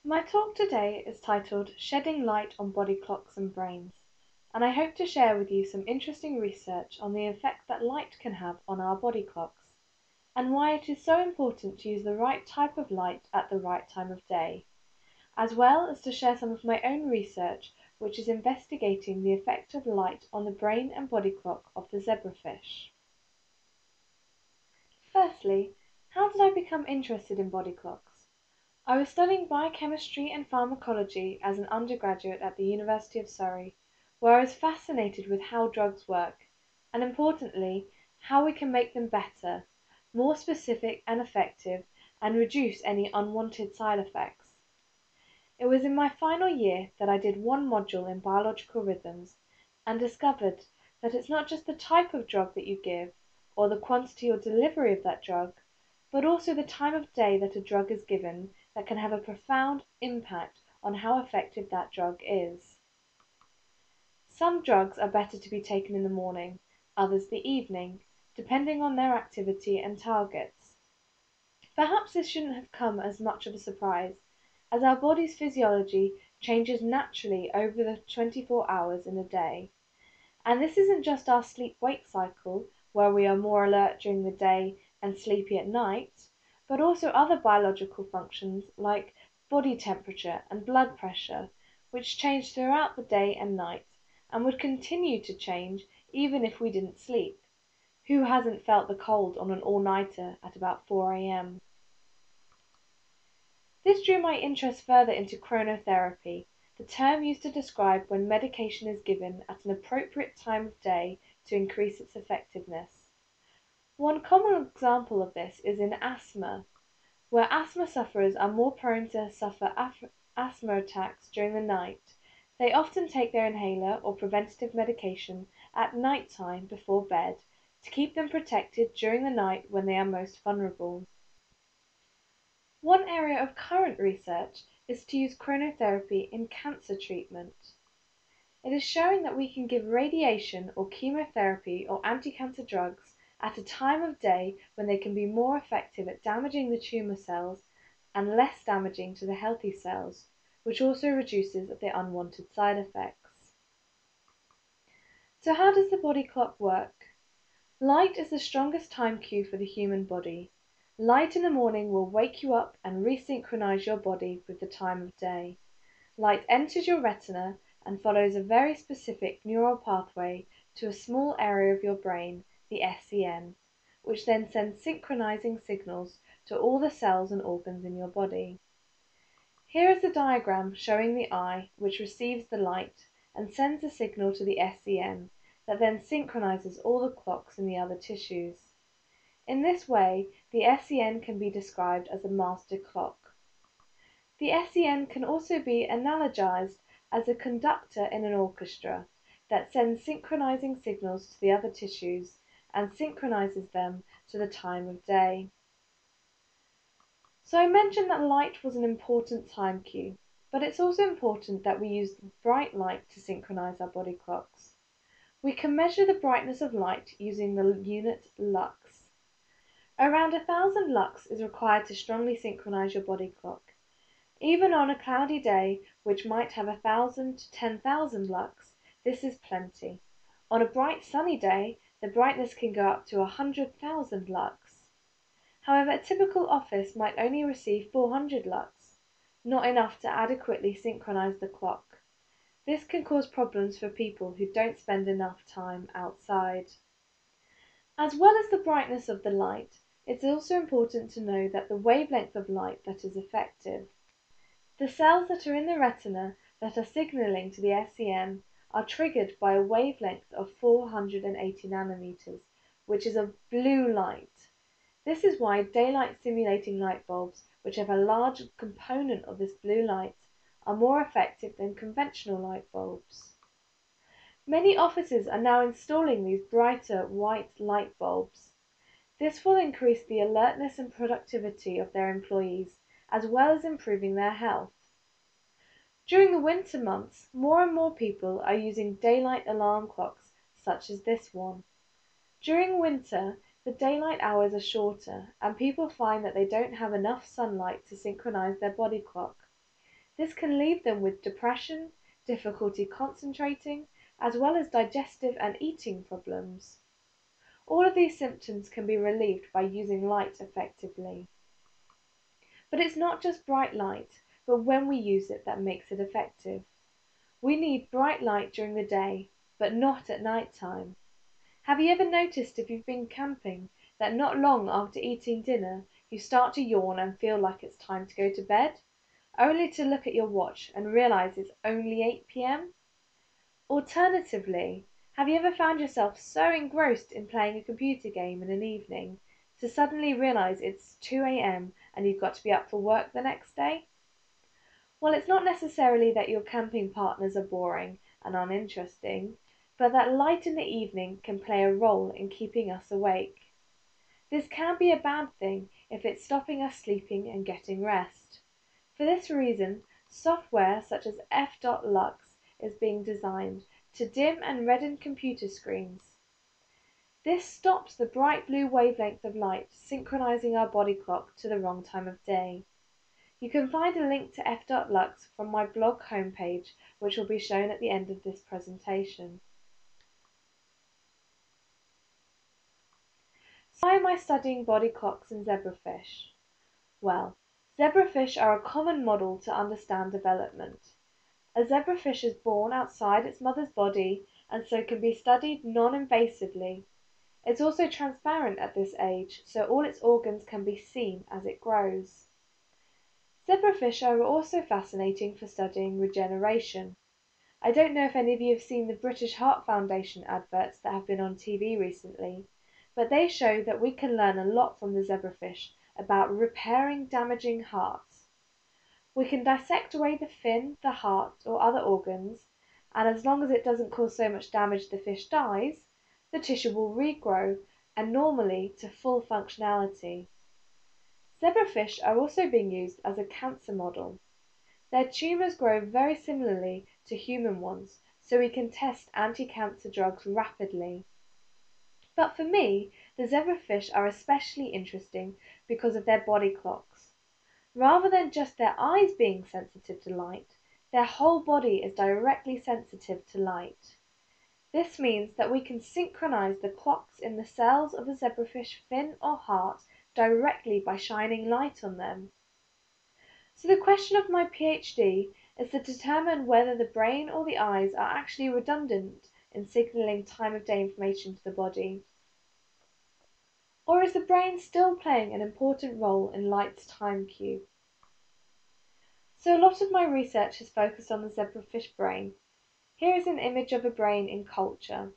My talk today is titled Shedding Light on Body Clocks and Brains, and I hope to share with you some interesting research on the effect that light can have on our body clocks, and why it is so important to use the right type of light at the right time of day, as well as to share some of my own research which is investigating the effect of light on the brain and body clock of the zebrafish. Firstly, how did I become interested in body clocks? I was studying biochemistry and pharmacology as an undergraduate at the University of Surrey, where I was fascinated with how drugs work, and importantly, how we can make them better, more specific and effective, and reduce any unwanted side effects. It was in my final year that I did one module in biological rhythms, and discovered that it's not just the type of drug that you give, or the quantity or delivery of that drug, but also the time of day that a drug is given that can have a profound impact on how effective that drug is. Some drugs are better to be taken in the morning, others the evening, depending on their activity and targets. Perhaps this shouldn't have come as much of a surprise, as our body's physiology changes naturally over the 24 hours in a day. And this isn't just our sleep-wake cycle, where we are more alert during the day and sleepy at night, but also other biological functions like body temperature and blood pressure, which change throughout the day and night, and would continue to change even if we didn't sleep. Who hasn't felt the cold on an all-nighter at about 4 a.m.? This drew my interest further into chronotherapy, the term used to describe when medication is given at an appropriate time of day to increase its effectiveness. One common example of this is in asthma, where asthma sufferers are more prone to suffer asthma attacks during the night. They often take their inhaler or preventative medication at night time before bed to keep them protected during the night when they are most vulnerable. One area of current research is to use chronotherapy in cancer treatment. It is showing that we can give radiation or chemotherapy or anti-cancer drugs at a time of day when they can be more effective at damaging the tumour cells and less damaging to the healthy cells, which also reduces the unwanted side effects. So how does the body clock work? Light is the strongest time cue for the human body. Light in the morning will wake you up and resynchronize your body with the time of day. Light enters your retina and follows a very specific neural pathway to a small area of your brain, the SCN, which then sends synchronizing signals to all the cells and organs in your body. Here is a diagram showing the eye, which receives the light and sends a signal to the SCN that then synchronizes all the clocks in the other tissues. In this way, the SCN can be described as a master clock. The SCN can also be analogized as a conductor in an orchestra that sends synchronizing signals to the other tissues and synchronizes them to the time of day. So I mentioned that light was an important time cue, but it's also important that we use bright light to synchronize our body clocks. We can measure the brightness of light using the unit lux. Around 1,000 lux is required to strongly synchronize your body clock. Even on a cloudy day, which might have 1,000 to 10,000 lux, this is plenty. On a bright sunny day, the brightness can go up to 100,000 lux. However, a typical office might only receive 400 lux, not enough to adequately synchronize the clock. This can cause problems for people who don't spend enough time outside. As well as the brightness of the light, it's also important to know that the wavelength of light that is effective. The cells that are in the retina that are signaling to the SCN are triggered by a wavelength of 480 nanometers, which is a blue light. This is why daylight simulating light bulbs, which have a large component of this blue light, are more effective than conventional light bulbs. Many offices are now installing these brighter white light bulbs. This will increase the alertness and productivity of their employees, as well as improving their health. During the winter months, more and more people are using daylight alarm clocks, such as this one. During winter, the daylight hours are shorter, and people find that they don't have enough sunlight to synchronize their body clock. This can leave them with depression, difficulty concentrating, as well as digestive and eating problems. All of these symptoms can be relieved by using light effectively. But it's not just bright light, but when we use it that makes it effective. We need bright light during the day, but not at night time. Have you ever noticed if you've been camping that not long after eating dinner you start to yawn and feel like it's time to go to bed, only to look at your watch and realize it's only 8 p.m.? Alternatively, have you ever found yourself so engrossed in playing a computer game in an evening to suddenly realize it's 2 a.m. and you've got to be up for work the next day? Well, it's not necessarily that your camping partners are boring and uninteresting, but that light in the evening can play a role in keeping us awake. This can be a bad thing if it's stopping us sleeping and getting rest. For this reason, software such as f.lux is being designed to dim and redden computer screens. This stops the bright blue wavelength of light synchronizing our body clock to the wrong time of day. You can find a link to f.lux from my blog homepage, which will be shown at the end of this presentation. So why am I studying body clocks in zebrafish? Well, zebrafish are a common model to understand development. A zebrafish is born outside its mother's body and so can be studied non-invasively. It's also transparent at this age, so all its organs can be seen as it grows. Zebrafish are also fascinating for studying regeneration. I don't know if any of you have seen the British Heart Foundation adverts that have been on TV recently, but they show that we can learn a lot from the zebrafish about repairing damaging hearts. We can dissect away the fin, the heart, or other organs, and as long as it doesn't cause so much damage the fish dies, the tissue will regrow, and normally to full functionality. Zebrafish are also being used as a cancer model. Their tumours grow very similarly to human ones, so we can test anti-cancer drugs rapidly. But for me, the zebrafish are especially interesting because of their body clocks. Rather than just their eyes being sensitive to light, their whole body is directly sensitive to light. This means that we can synchronize the clocks in the cells of a zebrafish fin or heart directly by shining light on them. So the question of my PhD is to determine whether the brain or the eyes are actually redundant in signaling time of day information to the body. Or is the brain still playing an important role in light's time cue? So a lot of my research has focused on the zebrafish brain. Here is an image of a brain in culture.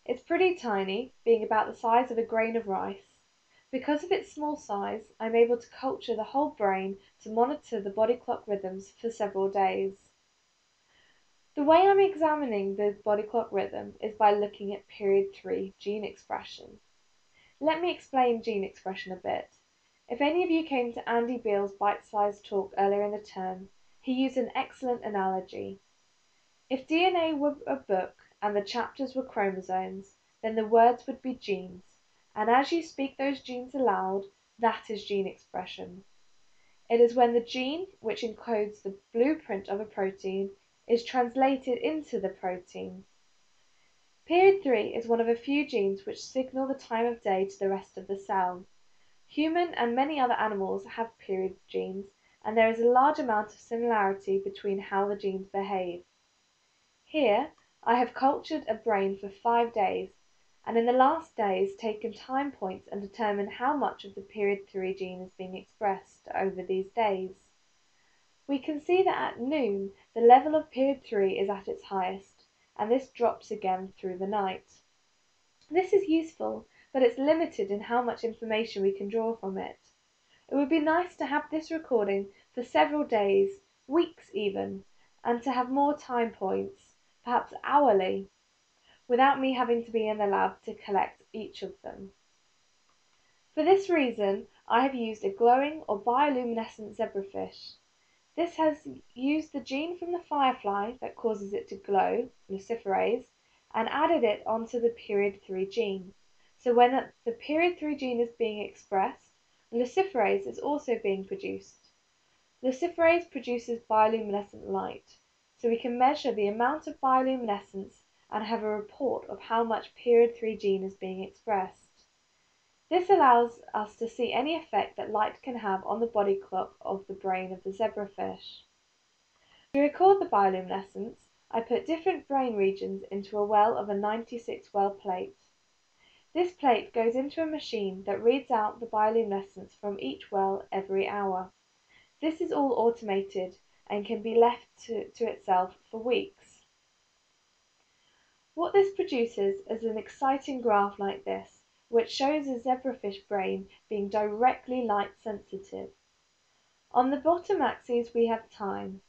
It's pretty tiny, being about the size of a grain of rice. Because of its small size, I'm able to culture the whole brain to monitor the body clock rhythms for several days. The way I'm examining the body clock rhythm is by looking at period 3 gene expression. Let me explain gene expression a bit. If any of you came to Andy Beale's Bite-sized talk earlier in the term, he used an excellent analogy. If DNA were a book and the chapters were chromosomes, then the words would be genes, and as you speak those genes aloud, that is gene expression. It is when the gene, which encodes the blueprint of a protein, is translated into the protein. Period 3 is one of a few genes which signal the time of day to the rest of the cell. Human and many other animals have period genes, and there is a large amount of similarity between how the genes behave. Here, I have cultured a brain for 5 days, and in the last days taken time points and determined how much of the period 3 gene is being expressed over these days. We can see that at noon the level of period 3 is at its highest, and this drops again through the night. This is useful, but it's limited in how much information we can draw from it. It would be nice to have this recording for several days, weeks even, and to have more time points, perhaps hourly, without me having to be in the lab to collect each of them. For this reason, I have used a glowing or bioluminescent zebrafish. This has used the gene from the firefly that causes it to glow, luciferase, and added it onto the period 3 gene. So when the period 3 gene is being expressed, luciferase is also being produced. Luciferase produces bioluminescent light, so we can measure the amount of bioluminescence and have a report of how much period 3 gene is being expressed. This allows us to see any effect that light can have on the body clock of the brain of the zebrafish. To record the bioluminescence, I put different brain regions into a well of a 96 well plate. This plate goes into a machine that reads out the bioluminescence from each well every hour. This is all automated and can be left to itself for weeks. What this produces is an exciting graph like this, which shows a zebrafish brain being directly light sensitive. On the bottom axis we have time,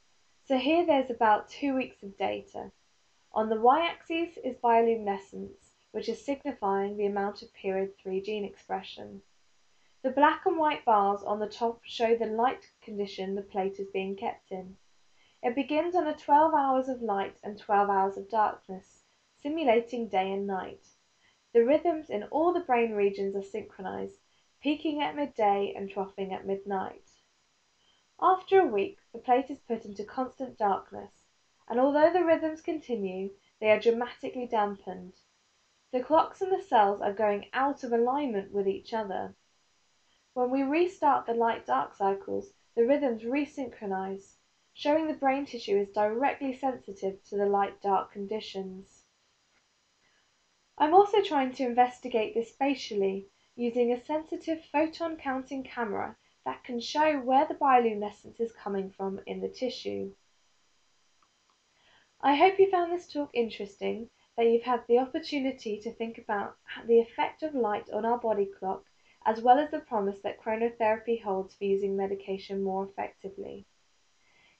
so here there's about 2 weeks of data. On the y-axis is bioluminescence, which is signifying the amount of period 3 gene expression. The black and white bars on the top show the light condition the plate is being kept in. It begins on a 12 hours of light and 12 hours of darkness, simulating day and night. The rhythms in all the brain regions are synchronized, peaking at midday and troughing at midnight. After a week, the plate is put into constant darkness, and although the rhythms continue, they are dramatically dampened. The clocks in the cells are going out of alignment with each other. When we restart the light-dark cycles, the rhythms resynchronize, showing the brain tissue is directly sensitive to the light-dark conditions. I'm also trying to investigate this spatially, using a sensitive photon-counting camera that can show where the bioluminescence is coming from in the tissue. I hope you found this talk interesting, that you've had the opportunity to think about the effect of light on our body clock, as well as the promise that chronotherapy holds for using medication more effectively.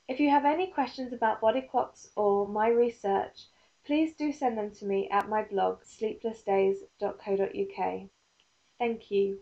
If you have any questions about body clocks or my research, please do send them to me at my blog sleeplessdays.co.uk. Thank you.